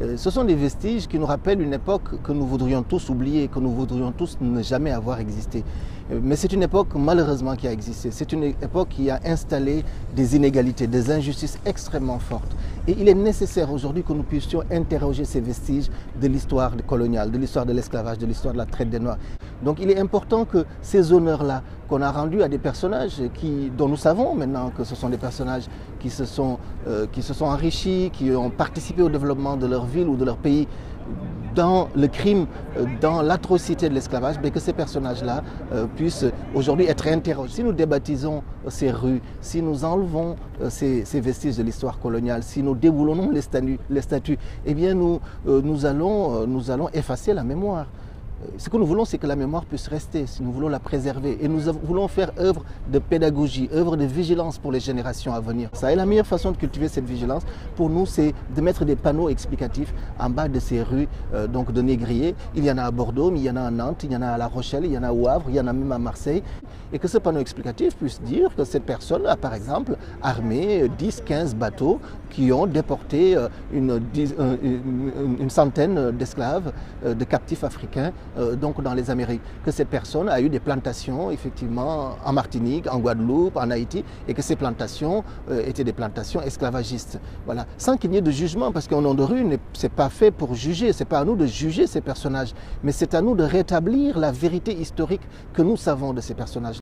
Ce sont des vestiges qui nous rappellent une époque que nous voudrions tous oublier, que nous voudrions tous ne jamais avoir existé. Mais c'est une époque malheureusement qui a existé. C'est une époque qui a installé des inégalités, des injustices extrêmement fortes. Et il est nécessaire aujourd'hui que nous puissions interroger ces vestiges de l'histoire coloniale, de l'histoire de l'esclavage, de l'histoire de la traite des Noirs. Donc il est important que ces honneurs-là qu'on a rendus à des personnages dont nous savons maintenant que ce sont des personnages qui se sont enrichis, qui ont participé au développement de leur ville ou de leur pays dans le crime, dans l'atrocité de l'esclavage, mais que ces personnages-là puissent aujourd'hui être interrogés. Si nous débaptisons ces rues, si nous enlevons ces vestiges de l'histoire coloniale, si nous déboulonnons les statues, eh bien nous allons effacer la mémoire. Ce que nous voulons, c'est que la mémoire puisse rester, si nous voulons la préserver. Et nous voulons faire œuvre de pédagogie, œuvre de vigilance pour les générations à venir. Ça, et la meilleure façon de cultiver cette vigilance, pour nous, c'est de mettre des panneaux explicatifs en bas de ces rues donc de négriers. Il y en a à Bordeaux, mais il y en a à Nantes, il y en a à La Rochelle, il y en a au Havre, il y en a même à Marseille. Et que ce panneau explicatif puisse dire que cette personne a, par exemple, armé 10-15 bateaux qui ont déporté une centaine d'esclaves, de captifs africains, donc dans les Amériques, que cette personne a eu des plantations effectivement en Martinique, en Guadeloupe, en Haïti, et que ces plantations étaient des plantations esclavagistes. Voilà, sans qu'il n'y ait de jugement, parce qu'un nom de rue, c'est pas fait pour juger, c'est pas à nous de juger ces personnages, mais c'est à nous de rétablir la vérité historique que nous savons de ces personnages.